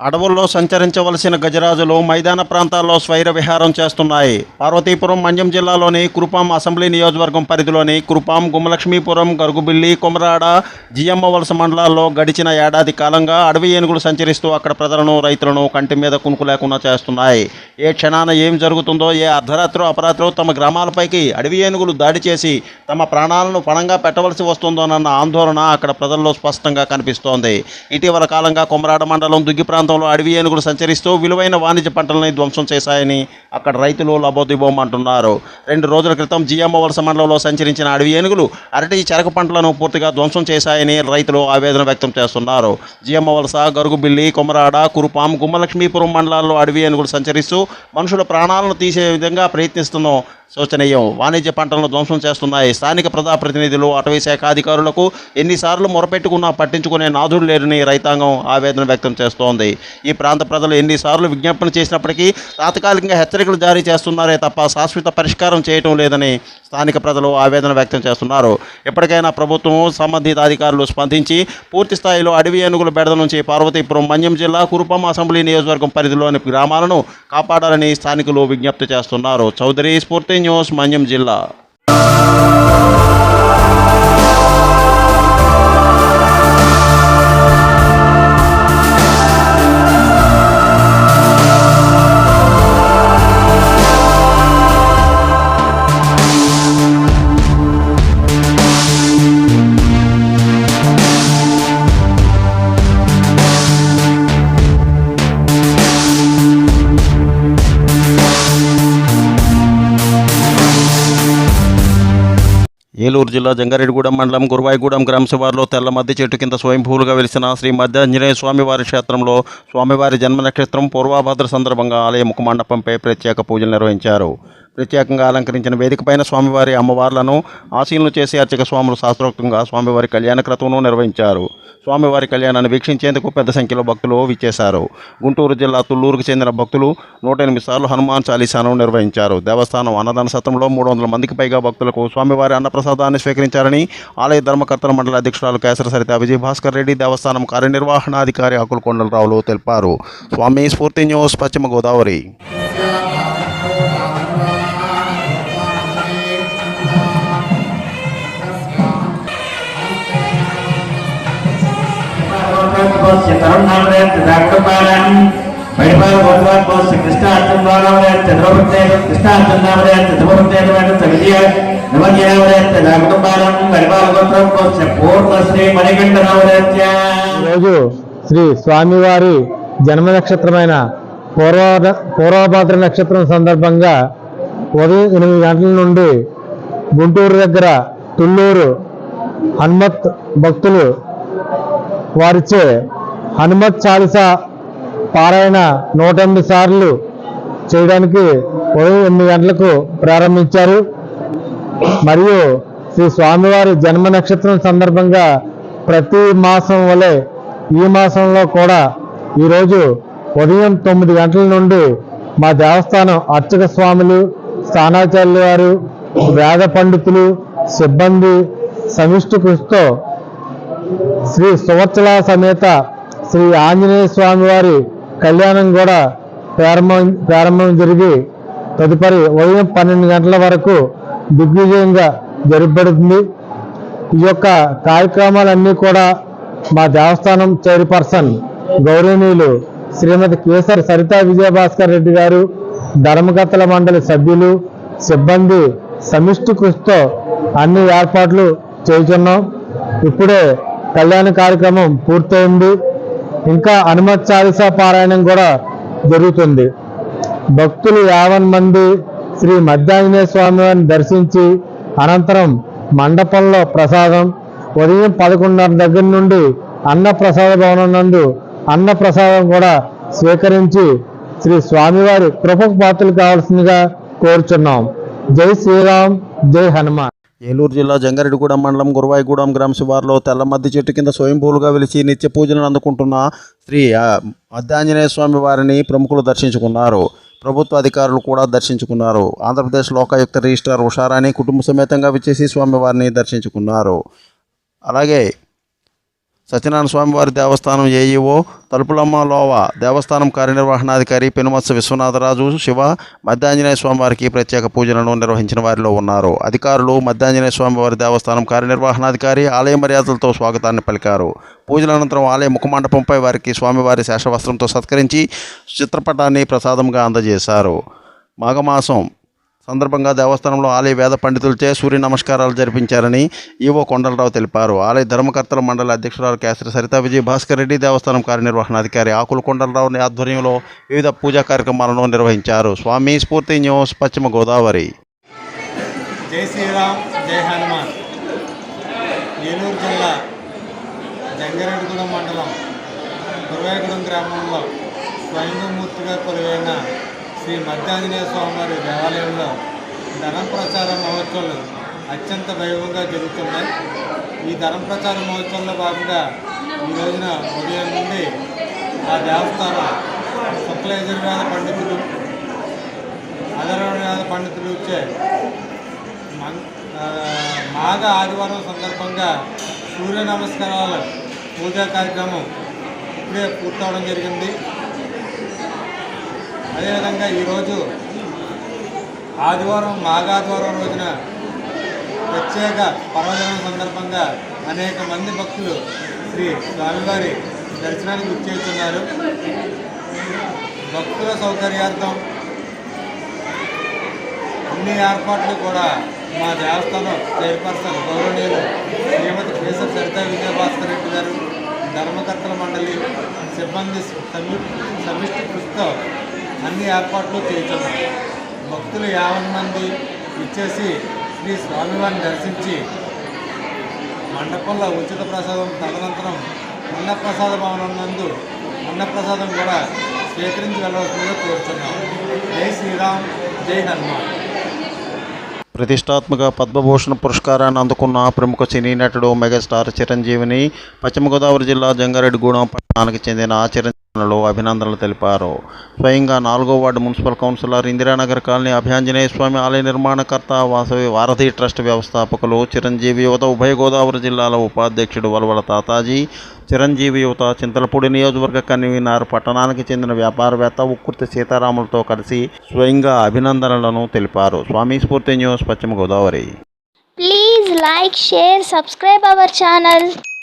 అడవుల్లో సంచరించవలసిన గజరాజులు మైదాన ప్రాంతాల్లో స్వైర విహారం చేస్తున్నాయి. పార్వతీపురం మన్యం జిల్లాలోని కురుపాం అసెంబ్లీ నియోజకవర్గం పరిధిలోని కురుపాం, గుమ్మలక్ష్మీపురం, గరుగుబిల్లి, కొమరాడ, జియమ్మ వలస మండలాల్లో గడిచిన ఏడాది కాలంగా అడవి ఏనుగులు సంచరిస్తూ అక్కడ ప్రజలను, రైతులను కంటి మీద కునుకు లేకుండా చేస్తున్నాయి. ఏ క్షణాన ఏం జరుగుతుందో, ఏ అర్ధరాత్రో అపరాత్రో తమ గ్రామాలపైకి అడవి ఏనుగులు దాడి చేసి తమ ప్రాణాలను పణంగా పెట్టవలసి వస్తుందోనన్న ఆందోళన అక్కడ ప్రజల్లో స్పష్టంగా కనిపిస్తోంది. ఇటీవల కాలంగా కొమరాడ మండలం దుగ్గి ప్రాంతంలో అడవి ఏనుగులు సంచరిస్తూ విలువైన వాణిజ్య పంటలని ధ్వంసం చేశాయని అక్కడ రైతులు లబోదిబోం అంటున్నారు. 2 రోజుల క్రితం జియమ్మ వలస మండలంలో సంచరించిన అడవి ఏనుగులు అరటి, చెరకు పంటలను పూర్తిగా ధ్వంసం చేశాయని రైతులు ఆవేదన వ్యక్తం చేస్తున్నారు. జియమ్మ వలస, గరుగుబిల్లి, కొమరాడ, కురుపాం, గుమ్మలక్ష్మీపురం మండలాల్లో అడవి ఏనుగులు సంచరిస్తూ మనుషుల ప్రాణాలను తీసే విధంగా ప్రయత్నిస్తున్నాం. శోచనీయం. వాణిజ్య పంటలను ధ్వంసం చేస్తున్నాయి. స్థానిక ప్రజాప్రతినిధులు, అటవీ శాఖ అధికారులకు ఎన్నిసార్లు మొరపెట్టుకున్నా పట్టించుకునే నాథుడు లేరని రైతాంగం ఆవేదన వ్యక్తం చేస్తోంది. ఈ ప్రాంత ప్రజలు ఎన్నిసార్లు విజ్ఞాపన చేసినప్పటికీ తాత్కాలికంగా హెచ్చరికలు జారీ చేస్తున్నారే తప్ప శాశ్వత పరిష్కారం చేయటం లేదని స్థానిక ప్రజలు ఆవేదన వ్యక్తం చేస్తున్నారు. ఎప్పటికైనా ప్రభుత్వం, సంబంధిత అధికారులు స్పందించి పూర్తి స్థాయిలో అడవి ఏనుగుల బెడద నుంచి పార్వతీపురం మన్యం జిల్లా కురుపాం అసెంబ్లీ నియోజకవర్గం పరిధిలోని గ్రామాలను కాపాడాలని స్థానికులు విజ్ఞప్తి చేస్తున్నారు. చౌదరి, స్ఫూర్తి న్యూస్, మన్యం జిల్లా. ఏలూరు జిల్లా జంగారెడ్డిగూడెం మండలం గురువాయిగూడెం గ్రామ శివారులో తెల్ల మద్ది చెట్టు కింద స్వయంభూలుగా వెలిసిన శ్రీ మధ్య ఆంజనేయ స్వామివారి క్షేత్రంలో స్వామివారి జన్మ నక్షత్రం పూర్వాభద్ర సందర్భంగా ఆలయ ముఖమండపంపై ప్రత్యేక పూజలు నిర్వహించారు. ప్రత్యేకంగా అలంకరించిన వేదికపైన స్వామివారి అమ్మవార్లను ఆశీనులు చేసి అర్చక స్వాములు శాస్త్రోక్తంగా స్వామివారి కళ్యాణ క్రతువును నిర్వహించారు. స్వామివారి కళ్యాణాన్ని వీక్షించేందుకు పెద్ద సంఖ్యలో భక్తులు విచ్చేశారు. గుంటూరు జిల్లా తుళ్లూరుకు చెందిన భక్తులు 108 సార్లు హనుమాన్ చాలీసాను నిర్వహించారు. దేవస్థానం అన్నదాన సత్రంలో 300 మందికి పైగా భక్తులకు స్వామివారి అన్నప్రసాదాన్ని స్వీకరించారని ఆలయ ధర్మకర్తల మండలి అధ్యక్షురాలు కేసర సరిత విజయభాస్కర్ రెడ్డి, దేవస్థానం కార్యనిర్వహణాధికారి ఆకుల కొండలరావులు తెలిపారు. స్వామి స్ఫూర్తి న్యూస్, పశ్చిమ గోదావరి. ఈరోజు శ్రీ స్వామివారి జన్మ నక్షత్రమైన పూర్వభద్ర నక్షత్రం సందర్భంగా ఉదయం 8 గంటల నుండి గుంటూరు దగ్గర తుళ్ళూరు హనుమత్ భక్తులు వారిచే హనుమత్ చాలీసా పారాయణ 108 సార్లు చేయడానికి ఉదయం 8 గంటలకు ప్రారంభించారు. మరియు శ్రీ స్వామివారి జన్మ నక్షత్రం సందర్భంగా ప్రతి మాసం వలె ఈ మాసంలో కూడా ఈరోజు ఉదయం 9 గంటల నుండి మా దేవస్థానం అర్చక స్వాములు, స్థానాచార్యులు వారు, వేద పండితులు, సిబ్బంది సమిష్టి కృషితో శ్రీ సువత్సల సమేత శ్రీ ఆంజనేయ స్వామి వారి కళ్యాణం కూడా ప్రారంభం జరిగి తదుపరి ఉదయం 12 గంటల వరకు దిగ్విజయంగా జరపబడుతుంది. ఈ యొక్క కార్యక్రమాలన్నీ కూడా మా దేవస్థానం చైర్పర్సన్ గౌరవనీయులు శ్రీమతి కేసర్ సరిత విజయభాస్కర్ రెడ్డి గారు, ధర్మకర్తల మండలి సభ్యులు, సిబ్బంది సమిష్టి కృషితో అన్ని ఏర్పాట్లు చేస్తున్నాం. ఇప్పుడే కళ్యాణ కార్యక్రమం పూర్తయింది. ఇంకా హనుమత్ చాలీసా పారాయణం కూడా జరుగుతుంది. భక్తులు 50 మంది శ్రీ మధ్యాంజనేయ స్వామి వారిని దర్శించి అనంతరం మండపంలో ప్రసాదం ఉదయం 11:30 దగ్గర నుండి అన్నప్రసాద భవనం నందు అన్నప్రసాదం కూడా స్వీకరించి శ్రీ స్వామివారి కృపకు పాత్రలు కావాల్సిందిగా కోరుచున్నాం. జై శ్రీరామ్, జై హనుమాన్. ఏలూరు జిల్లా జంగారెడ్డిగూడెం మండలం గురువాయిగూడెం గ్రామ శివారులో తెల్ల మద్ది చెట్టు కింద స్వయంభూలుగా వెలిసి నిత్య పూజలను అందుకుంటున్న శ్రీ మధ్య ఆంజనేయ స్వామి వారిని ప్రముఖులు దర్శించుకున్నారు. ప్రభుత్వ అధికారులు కూడా దర్శించుకున్నారు. ఆంధ్రప్రదేశ్ లోకాయుక్త రిజిస్ట్రార్ ఉషారాణి కుటుంబ సమేతంగా విచ్చేసి స్వామివారిని దర్శించుకున్నారు. అలాగే సత్యనారాయణ స్వామివారి దేవస్థానం ఏఈఓ తలుపులమ్మ లోవ, దేవస్థానం కార్యనిర్వహణాధికారి పెనుమత్స విశ్వనాథరాజు శివ మధ్యాంజనేయ స్వామివారికి ప్రత్యేక పూజలను నిర్వహించిన వారిలో ఉన్నారు. అధికారులు మధ్యాంజనేయ స్వామివారి దేవస్థానం కార్యనిర్వహణాధికారి ఆలయ మర్యాదలతో స్వాగతాన్ని పలికారు. పూజల అనంతరం ఆలయ ముఖమండపంపై వారికి స్వామివారి శేషవస్త్రంతో సత్కరించి చిత్రపటాన్ని ప్రసాదంగా అందజేశారు. మాఘమాసం సందర్భంగా దేవస్థానంలో ఆలయ వేద పండితులచే సూర్య నమస్కారాలు జరిపించారని ఈవో కొండలరావు తెలిపారు. ఆలయ ధర్మకర్తల మండలి అధ్యక్షురాలు కేసరి సరితా విజయ్ భాస్కర్ రెడ్డి, దేవస్థానం కార్యనిర్వహణాధికారి ఆకుల కొండలరావు ఆధ్వర్యంలో వివిధ పూజా కార్యక్రమాలను నిర్వహించారు. స్వామి స్ఫూర్తి న్యూస్, పశ్చిమ గోదావరి. జై శ్రీరామ్, జై హనుమాన్. ఏలూరు జిల్లా జంగారెడ్డిగూడెం మండలం కురవేగూడెం గ్రామంలో స్వయంభూమూర్తిగా కొలువైన శ్రీ మధ్యాంజనేయ స్వామివారి దేవాలయంలో ధనం ప్రచార మహోత్సవాలు అత్యంత వైభవంగా జరుగుతున్నాయి. ఈ ధనం ప్రచార మహోత్సవంలో భాగంగా ఈ రోజున ఉదయం నుండి ఆ దేవస్థానం శుక్ల యజుర్వేద పండితులు, అధర్వవేద పండితులు వచ్చే మాఘ ఆదివారం సందర్భంగా సూర్య నమస్కారాల పూజా కార్యక్రమం ఇప్పుడే పూర్తవడం జరిగింది. అదేవిధంగా ఈరోజు ఆదివారం మాఘాదివారం రోజున ప్రత్యేక పర్వదినం సందర్భంగా అనేక మంది భక్తులు శ్రీ స్వామివారి దర్శనానికి విచ్చేస్తున్నారు. భక్తుల సౌకర్యార్థం అన్ని ఏర్పాట్లు కూడా మా దేవస్థానం చైర్పర్సన్ గౌరవనీయులు శ్రీమతి కేసరి సరితా విజయభాస్కర్ రెడ్డి గారు, ధర్మకర్తల మండలి సిబ్బంది సమిష్టి కృషితో అన్ని ఏర్పాట్లు చేస్తున్నాం. భక్తులు 50 మంది ఇచ్చేసి శ్రీ స్వామివారిని దర్శించి మండపంలో ఉచిత ప్రసాదం, తదనంతరం అన్నప్రసాద భవనం నందు అన్నప్రసాదం కూడా స్వీకరించి వెళ్ళవలసిందిగా కోరుతున్నాం. జై శ్రీరామ్, జై హనుమాన్. ప్రతిష్టాత్మక పద్మభూషణ పురస్కారాన్ని అందుకున్న ప్రముఖ సినీ నటుడు మెగాస్టార్ చిరంజీవిని పశ్చిమ గోదావరి జిల్లా జంగారెడ్డిగూడెం పట్టణానికి చెందిన చిరంజీవులు అభినందనలు తెలిపారు. స్వయంగా 4వ ward municipal councillor, Indiranagar colony Abhayanjaneya Swami ఆలయ నిర్మాణకర్త, వాసవి వారధి ట్రస్ట్ వ్యవస్థాపకులు, చిరంజీవి యువత ఉభయ గోదావరి జిల్లాల ఉపాధ్యక్షుడు వలవల తాతాజీ, చిరంజీవి యువత చింతలపూడి నియోజకవర్గ కన్వీనర్, పట్టణానికి చెందిన వ్యాపారవేత్త ఉక్కుర్తి సీతారాములతో కలిసి స్వయంగా అభినందనలను తెలిపారు. స్వామి స్ఫూర్తి న్యూస్, పశ్చిమ Godavari. Please like, share, subscribe our channel.